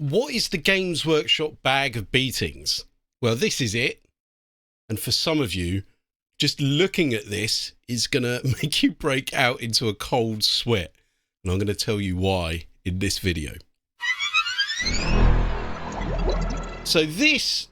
What is the Games Workshop bag of beatings? Well, this is it. And for some of you, just looking at this is going to make you break out into a cold sweat. And I'm going to tell you why in this video. So this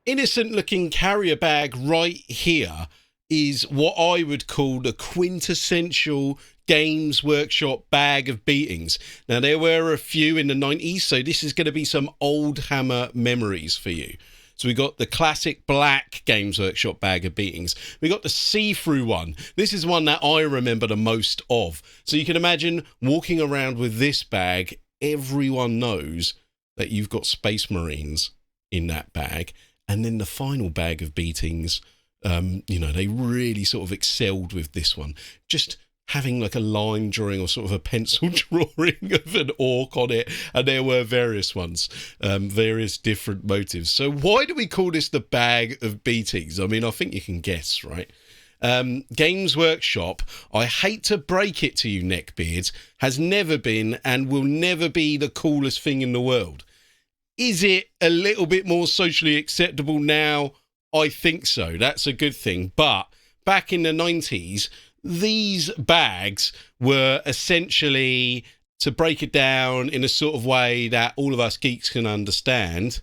innocent looking carrier bag right here is what I would call the quintessential Games Workshop bag of beatings. Now, there were a few in the 90s, so this is going to be some Oldhammer memories for you. So we got the classic black Games Workshop bag of beatings. We got the see-through one. This is one that I remember the most of. So you can imagine walking around with this bag, everyone knows that you've got Space Marines in that bag. And then the final bag of beatings, you know, they really sort of excelled with this one. Just having like a line drawing or sort of a pencil drawing of an orc on it, and there were various ones, various different motives. So why do we call this the bag of beatings? I mean, I think you can guess, right? Games Workshop, I hate to break it to you neckbeards, has never been and will never be the coolest thing in the world. Is it a little bit more socially acceptable now? I think so. That's a good thing. But back in the 90s, these bags were essentially, to break it down in a sort of way that all of us geeks can understand,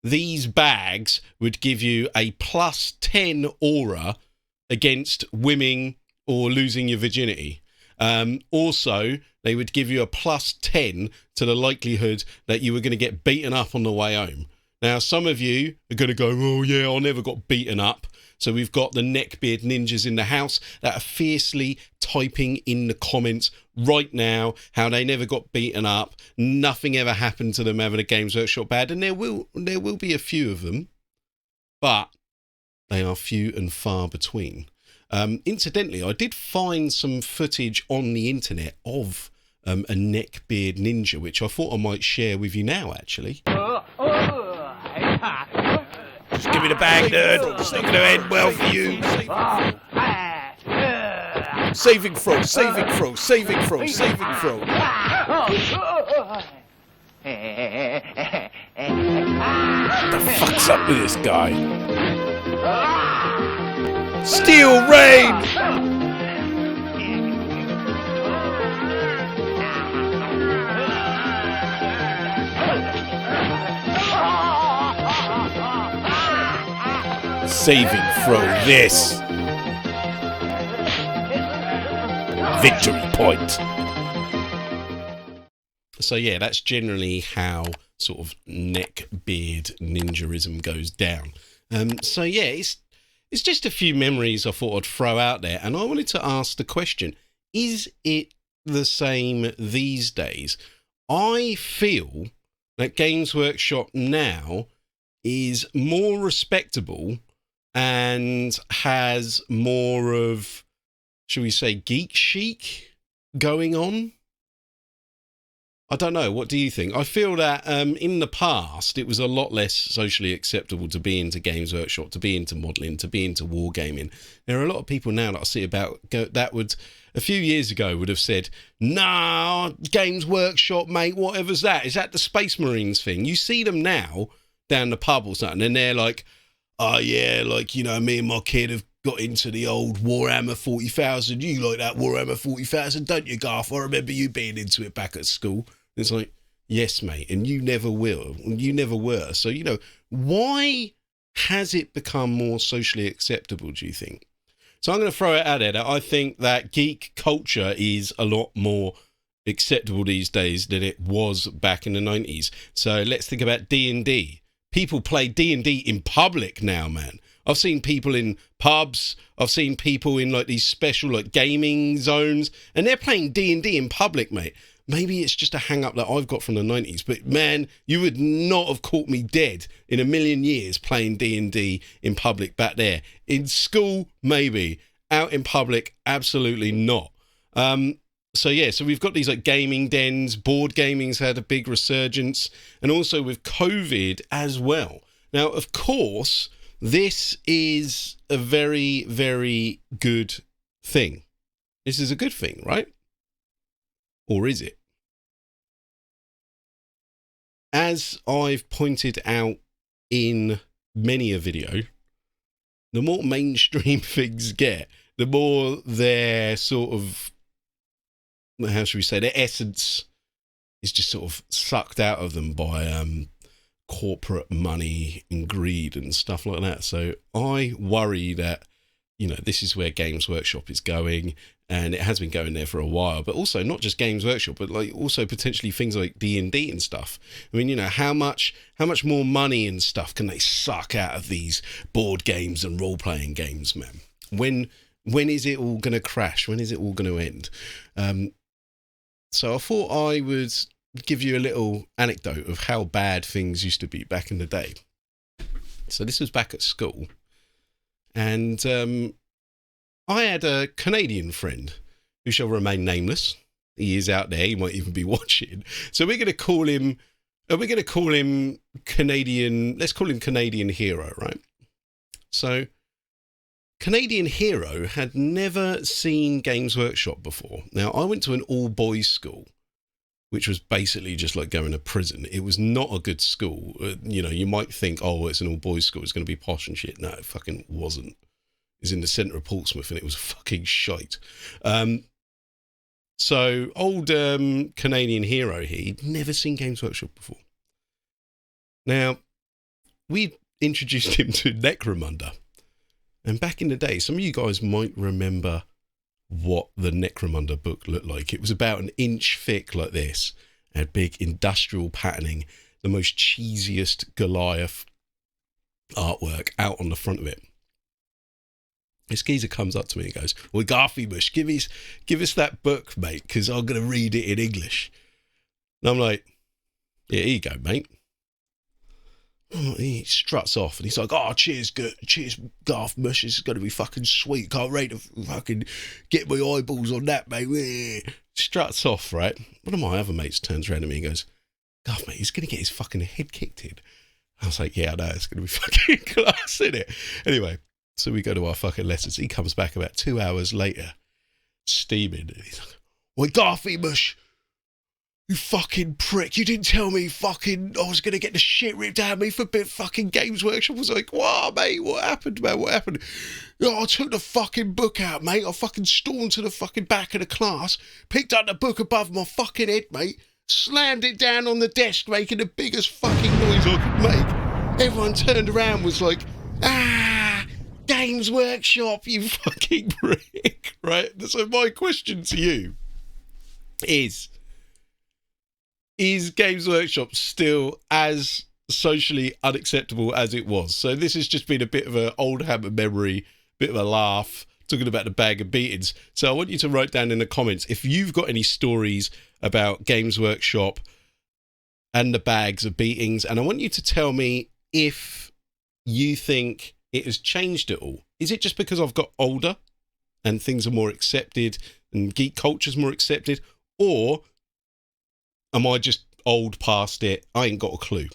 these bags would give you a +10 aura against women or losing your virginity. Also, they would give you a +10 to the likelihood that you were going to get beaten up on the way home. Now, some of you are going to go, oh yeah, I never got beaten up. So we've got the neckbeard ninjas in the house that are fiercely typing in the comments right now how they never got beaten up. Nothing ever happened to them having a Games Workshop bag. And there will be a few of them, but they are few and far between. Incidentally, I did find some footage on the internet of a neckbeard ninja, which I thought I might share with you now, actually. Just give me the bag, nerd. It's not going to end well for you. Saving throw, saving throw, saving throw, saving throw. What the fuck's up with this guy? Steel Rain! Saving throw this. Victory point. So yeah, that's generally how sort of neckbeard ninjaism goes down. So yeah, it's just a few memories I thought I'd throw out there, and I wanted to ask the question, is it the same these days? I feel that Games Workshop now is more respectable and has more of, shall we say, geek chic going on. I don't know. What do you think? I feel that in the past, it was a lot less socially acceptable to be into Games Workshop, to be into modelling, to be into wargaming. There are a lot of people now that I see that would, a few years ago, would have said, nah, Games Workshop, mate, whatever's that? Is that the Space Marines thing? You see them now down the pub or something, and they're like, oh yeah, like, you know, me and my kid have got into the old Warhammer 40,000. You like that Warhammer 40,000, don't you, Garth? I remember you being into it back at school. And it's like, yes, mate, and you never will. You never were. So, you know, why has it become more socially acceptable, do you think? So I'm going to throw it out there that I think that geek culture is a lot more acceptable these days than it was back in the 90s. So let's think about D&D. People play D&D in public now, man. I've seen people in pubs. I've seen people in like these special like gaming zones, and they're playing D&D in public, mate. Maybe it's just a hang-up that I've got from the 90s, but man, you would not have caught me dead in a million years playing D&D in public back there. In school, maybe. Out in public, absolutely not. So yeah, so we've got these like gaming dens, board gaming's had a big resurgence, and also with COVID as well. Now, of course, this is a very, very good thing. This is a good thing, right? Or is it? as I've pointed out in many a video, the more mainstream things get, the more their sort of, how should we say, their essence is just sort of sucked out of them by corporate money and greed and stuff like that. So I worry that, you know, this is where Games Workshop is going, and it has been going there for a while. But also not just Games Workshop, but like also potentially things like D&D and stuff. I mean, you know, how much more money and stuff can they suck out of these board games and role-playing games, man? When is it all going to crash? When is it all going to end? So I thought I would give you a little anecdote of how bad things used to be back in the day. So this was back at school, and I had a Canadian friend who shall remain nameless. He is out there. He might even be watching. So we're going to call him. Canadian. Let's call him Canadian Hero, right? So Canadian Hero had never seen Games Workshop before. Now, I went to an all-boys school, which was basically just like going to prison. It was not a good school. You know, you might think, oh, it's an all-boys school, it's going to be posh and shit. No, it fucking wasn't. It was in the centre of Portsmouth, and it was fucking shite. So, old Canadian Hero, he'd never seen Games Workshop before. Now, we introduced him to Necromunda. And back in the day, some of you guys might remember what the Necromunda book looked like. It was about an inch thick like this. It had big industrial patterning, the most cheesiest Goliath artwork out on the front of it. This geezer comes up to me and goes, well, Garfy Bush, give us that book, mate, because I'm going to read it in English. And I'm like, yeah, here you go, mate. He struts off and he's like, oh, cheers, Garth Mush, this is going to be fucking sweet. Can't wait to fucking get my eyeballs on that, mate. Struts off, right? One of my other mates turns around to me and goes, Garth, mate, he's going to get his fucking head kicked in. I was like, yeah, I know, it's going to be fucking class, isn't it? Anyway, so we go to our fucking lessons. He comes back about 2 hours later, steaming. And he's like, well, Garthy Mush, you fucking prick. You didn't tell me fucking I was going to get the shit ripped out of me for a bit fucking Games Workshop. I was like, wow, mate, what happened, man? What happened? Oh, I took the fucking book out, mate. I fucking stormed to the fucking back of the class, picked up the book above my fucking head, mate, slammed it down on the desk, making the biggest fucking noise I could make. Everyone turned around, was like, Games Workshop, you fucking prick, right? So my question to you is Games Workshop still as socially unacceptable as it was? So this has just been a bit of an Oldhammer memory, bit of a laugh, talking about the bag of beatings. So I want you to write down in the comments if you've got any stories about Games Workshop and the bags of beatings, and I want you to tell me if you think it has changed at all. Is it just because I've got older and things are more accepted and geek culture's more accepted, or am I just old past it? I ain't got a clue.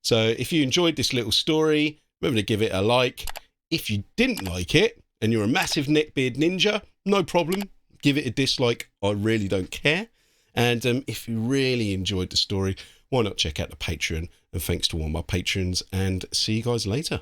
So if you enjoyed this little story, remember to give it a like. If you didn't like it and you're a massive neckbeard ninja, no problem. Give it a dislike. I really don't care. And if you really enjoyed the story, why not check out the Patreon? And thanks to all my patrons, and see you guys later.